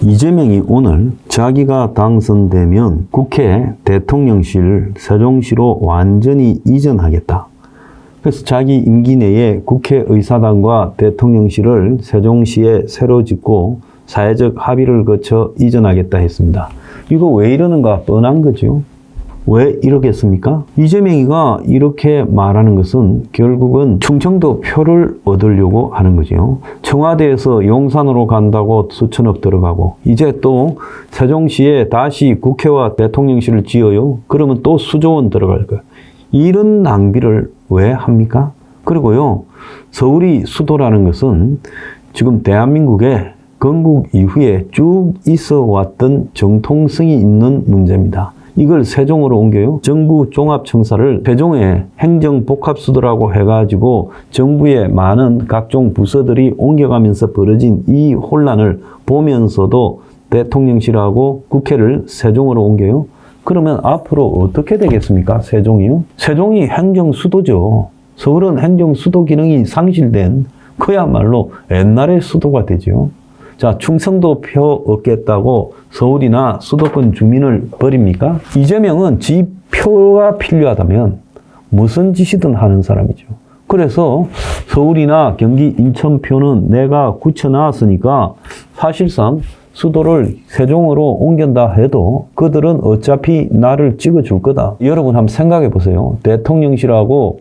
이재명이 오늘 자기가 당선되면 국회 대통령실 세종시로 완전히 이전하겠다. 그래서 자기 임기 내에 국회의사당과 대통령실을 세종시에 새로 짓고 사회적 합의를 거쳐 이전하겠다 했습니다. 이거 왜 이러는가 뻔한 거죠. 왜 이러겠습니까? 이재명이가 이렇게 말하는 것은 결국은 충청도 표를 얻으려고 하는 거죠. 청와대에서 용산으로 간다고 수천억 들어가고 이제 또 세종시에 다시 국회와 대통령실을 지어요. 그러면 또 수조 원 들어갈 거예요. 이런 낭비를 왜 합니까? 그리고요, 서울이 수도라는 것은 지금 대한민국의 건국 이후에 쭉 있어 왔던 정통성이 있는 문제입니다. 이걸 세종으로 옮겨요. 정부 종합청사를 세종의 행정복합수도라고 해가지고 정부의 많은 각종 부서들이 옮겨가면서 벌어진 이 혼란을 보면서도 대통령실하고 국회를 세종으로 옮겨요. 그러면 앞으로 어떻게 되겠습니까? 세종이요? 세종이 행정수도죠. 서울은 행정수도 기능이 상실된 그야말로 옛날의 수도가 되죠. 자, 충청도 표 얻겠다고 서울이나 수도권 주민을 버립니까? 이재명은 지 표가 필요하다면 무슨 짓이든 하는 사람이죠. 그래서 서울이나 경기 인천 표는 내가 굳혀놨으니까 사실상 수도를 세종으로 옮긴다 해도 그들은 어차피 나를 찍어줄 거다. 여러분 한번 생각해 보세요. 대통령실하고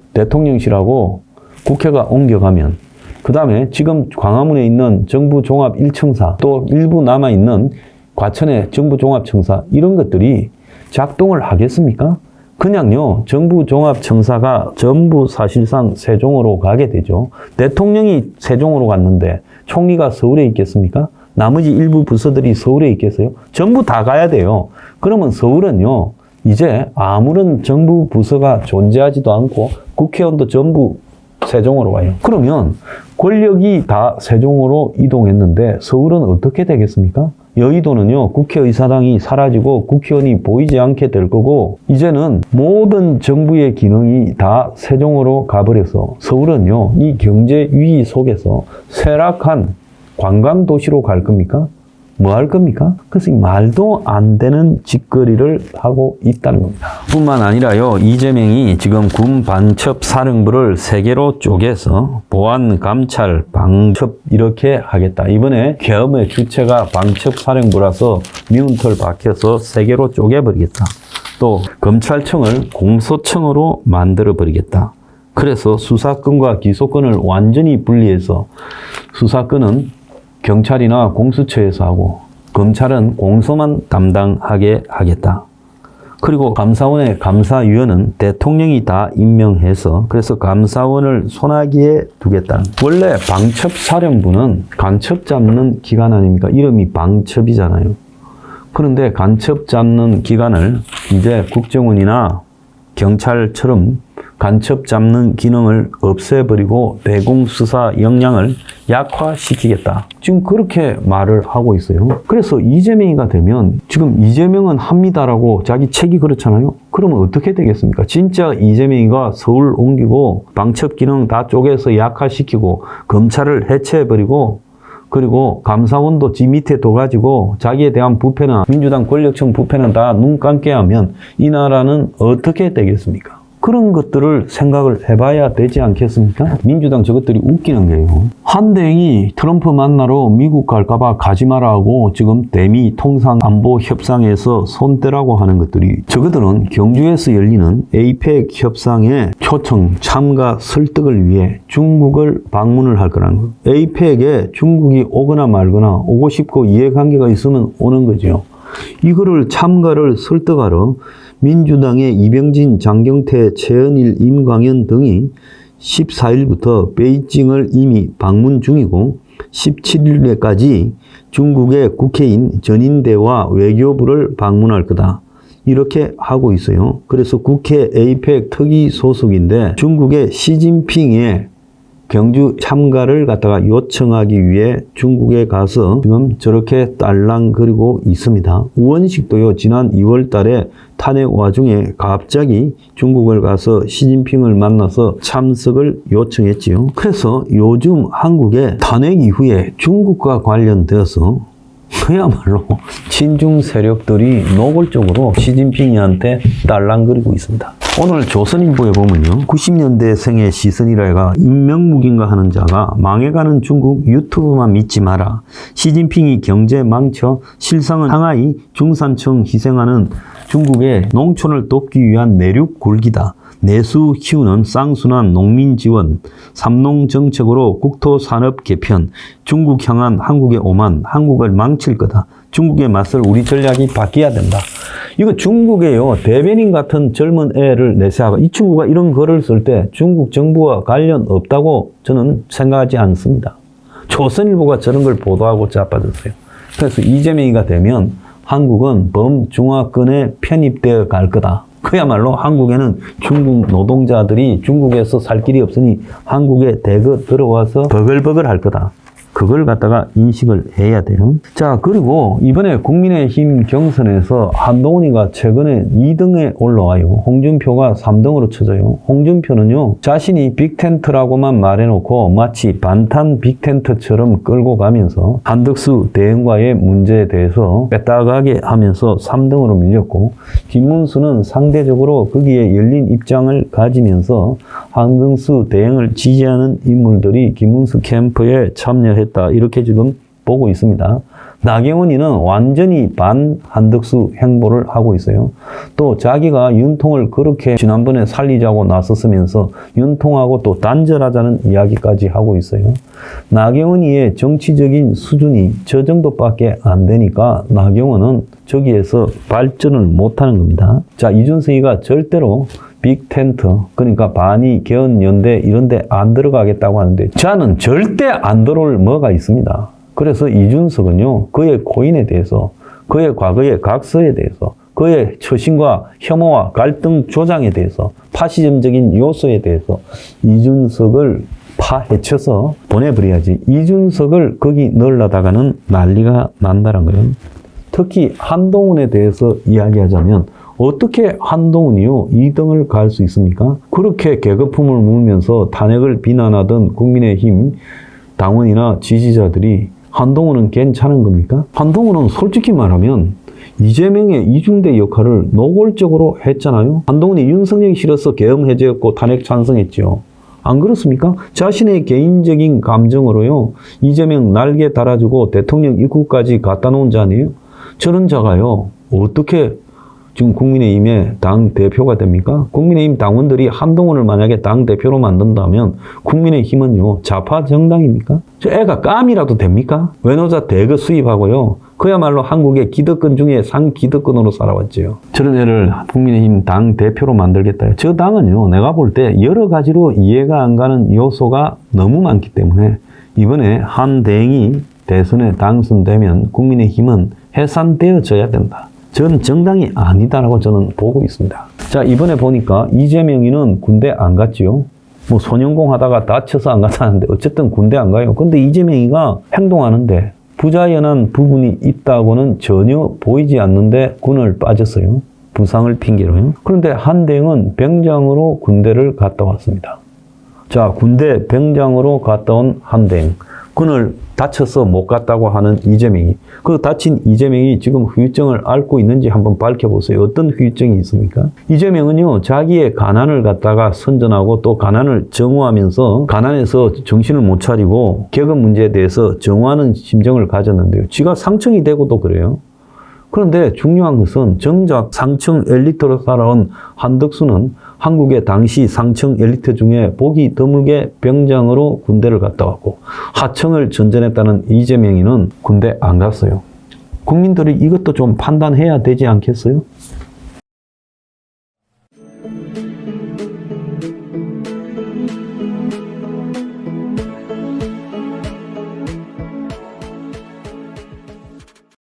국회가 옮겨가면 그 다음에 지금 광화문에 있는 정부종합 1청사 또 일부 남아있는 과천의 정부종합청사 이런 것들이 작동을 하겠습니까? 그냥요 정부종합청사가 전부 사실상 세종으로 가게 되죠. 대통령이 세종으로 갔는데 총리가 서울에 있겠습니까? 나머지 일부 부서들이 서울에 있겠어요? 전부 다 가야 돼요. 그러면 서울은요 이제 아무런 정부 부서가 존재하지도 않고 국회의원도 전부 세종으로 와요. 그러면 권력이 다 세종으로 이동했는데 서울은 어떻게 되겠습니까? 여의도는요 국회의사당이 사라지고 국회의원이 보이지 않게 될 거고 이제는 모든 정부의 기능이 다 세종으로 가버려서 서울은요 이 경제 위기 속에서 쇠락한 관광도시로 갈 겁니까? 뭐 할 겁니까? 그래서 말도 안 되는 짓거리를 하고 있다는 겁니다. 뿐만 아니라요, 이재명이 지금 군 반첩 사령부를 3개로 쪼개서 보안, 감찰, 방첩 이렇게 하겠다. 이번에 계엄의 주체가 방첩 사령부라서 미운 털 박혀서 3개로 쪼개버리겠다. 또 검찰청을 공소청으로 만들어버리겠다. 그래서 수사권과 기소권을 완전히 분리해서 수사권은 경찰이나 공수처에서 하고 검찰은 공소만 담당하게 하겠다. 그리고 감사원의 감사위원은 대통령이 다 임명해서 그래서 감사원을 손아귀에 두겠다. 원래 방첩사령부는 간첩 잡는 기관 아닙니까? 이름이 방첩이잖아요. 그런데 간첩 잡는 기관을 이제 국정원이나 경찰처럼 간첩 잡는 기능을 없애버리고 대공수사 역량을 약화시키겠다. 지금 그렇게 말을 하고 있어요. 그래서 이재명이가 되면 지금 이재명은 합니다라고 자기 책이 그렇잖아요. 그러면 어떻게 되겠습니까? 진짜 이재명이가 서울 옮기고 방첩 기능 다 쪼개서 약화시키고 검찰을 해체해버리고 그리고 감사원도 지 밑에 둬가지고 자기에 대한 부패나 민주당 권력층 부패는 다 눈 감게 하면 이 나라는 어떻게 되겠습니까? 그런 것들을 생각을 해봐야 되지 않겠습니까? 민주당 저것들이 웃기는 게요. 한대행이 트럼프 만나러 미국 갈까봐 가지 마라 하고 지금 대미 통상안보 협상에서 손대라고 하는 것들이 저것들은 경주에서 열리는 에이펙 협상에 초청, 참가, 설득을 위해 중국을 방문을 할 거라는 거예요. 에이펙에 중국이 오거나 말거나 오고 싶고 이해관계가 있으면 오는 거죠. 이거를 참가를 설득하러 민주당의 이병진, 장경태, 최은일, 임광현 등이 14일부터 베이징을 이미 방문 중이고 17일에까지 중국의 국회인 전인대와 외교부를 방문할 거다. 이렇게 하고 있어요. 그래서 국회 에이펙 특위 소속인데 중국의 시진핑의 경주 참가를 갖다가 요청하기 위해 중국에 가서 지금 저렇게 딸랑거리고 있습니다. 우원식도요, 지난 2월 달에 탄핵 와중에 갑자기 중국을 가서 시진핑을 만나서 참석을 요청했지요. 그래서 요즘 한국의 탄핵 이후에 중국과 관련되어서 그야말로 친중 세력들이 노골적으로 시진핑이한테 딸랑거리고 있습니다. 오늘 조선일보에 보면요. 90년대생의 시선이라가 인명무기인가 하는 자가 망해가는 중국 유튜브만 믿지 마라. 시진핑이 경제 망쳐 실상은 상하이 중산층 희생하는 중국의 농촌을 돕기 위한 내륙 굴기다. 내수 키우는 쌍순환 농민 지원, 삼농 정책으로 국토 산업 개편, 중국 향한 한국의 오만, 한국을 망칠 거다. 중국의 맛을 우리 전략이 바뀌어야 된다. 이거 중국에요. 대변인 같은 젊은 애를 내세하고 이 친구가 이런 글을 쓸 때 중국 정부와 관련 없다고 저는 생각하지 않습니다. 조선일보가 저런 걸 보도하고 자빠졌어요. 그래서 이재명이가 되면 한국은 범중화권에 편입되어 갈 거다. 그야말로 한국에는 중국 노동자들이 중국에서 살 길이 없으니 한국에 대거 들어와서 버글버글 할 거다. 그걸 갖다가 인식을 해야 돼요. 자, 그리고 이번에 국민의힘 경선에서 한동훈이가 최근에 2등에 올라와요. 홍준표가 3등으로 쳐져요. 홍준표는요, 자신이 빅텐트라고만 말해놓고 마치 반탄 빅텐트처럼 끌고 가면서 한덕수 대행과의 문제에 대해서 빼딱하게 하면서 3등으로 밀렸고, 김문수는 상대적으로 거기에 열린 입장을 가지면서 한덕수 대행을 지지하는 인물들이 김문수 캠프에 참여했다. 이렇게 지금 보고 있습니다. 나경원이는 완전히 반 한덕수 행보를 하고 있어요. 또 자기가 윤통을 그렇게 지난번에 살리자고 나섰으면서 윤통하고 또 단절하자는 이야기까지 하고 있어요. 나경원이의 정치적인 수준이 저 정도밖에 안 되니까 나경원은 저기에서 발전을 못하는 겁니다. 자, 이준석이가 절대로 빅텐트, 그러니까 반이 개헌연대 이런 데 안 들어가겠다고 하는데 저는 절대 안 들어올 뭐가 있습니다. 그래서 이준석은요, 그의 고인에 대해서, 그의 과거의 각서에 대해서, 그의 처신과 혐오와 갈등 조장에 대해서, 파시즘적인 요소에 대해서 이준석을 파헤쳐서 보내버려야지. 이준석을 거기 넣으려다가는 난리가 난다는 거예요. 특히 한동훈에 대해서 이야기하자면 어떻게 한동훈이요 2등을 갈 수 있습니까? 그렇게 계급품을 물면서 탄핵을 비난하던 국민의힘 당원이나 지지자들이 한동훈은 괜찮은 겁니까? 한동훈은 솔직히 말하면 이재명의 이중대 역할을 노골적으로 했잖아요. 한동훈이 윤석열이 싫어서 계엄 해제였고 탄핵 찬성했죠. 안 그렇습니까? 자신의 개인적인 감정으로요 이재명 날개 달아주고 대통령 입구까지 갖다 놓은 자 아니에요? 저런 자가요 어떻게 지금 국민의힘의 당대표가 됩니까? 국민의힘 당원들이 한동훈을 만약에 당대표로 만든다면 국민의힘은요, 좌파 정당입니까? 저 애가 깜이라도 됩니까? 외노자 대거 수입하고요. 그야말로 한국의 기득권 중에 상기득권으로 살아왔죠. 저런 애를 국민의힘 당대표로 만들겠다. 저 당은요, 내가 볼 때 여러 가지로 이해가 안 가는 요소가 너무 많기 때문에 이번에 한 대행이 대선에 당선되면 국민의힘은 해산되어져야 된다. 저는 정당이 아니다라고 저는 보고 있습니다. 자, 이번에 보니까 이재명이는 군대 안 갔지요. 뭐 소년공 하다가 다쳐서 안 갔다는데 어쨌든 군대 안 가요. 근데 이재명이가 행동하는데 부자연한 부분이 있다고는 전혀 보이지 않는데 군을 빠졌어요. 부상을 핑계로요. 그런데 한대행은 병장으로 군대를 갔다 왔습니다. 자, 군대 병장으로 갔다 온 한대행. 군을 다쳐서 못 갔다고 하는 이재명이, 그 다친 이재명이 지금 후유증을 앓고 있는지 한번 밝혀보세요. 어떤 후유증이 있습니까? 이재명은요, 자기의 가난을 갖다가 선전하고 또 가난을 정오하면서 가난해서 정신을 못 차리고 계급 문제에 대해서 정오하는 심정을 가졌는데요. 지가 상층이 되고도 그래요. 그런데 중요한 것은 정작 상층 엘리트로 살아온 한덕수는 한국의 당시 상층 엘리트 중에 보기 드물게 병장으로 군대를 갔다 왔고 하청을 전전했다는 이재명이는 군대 안 갔어요. 국민들이 이것도 좀 판단해야 되지 않겠어요?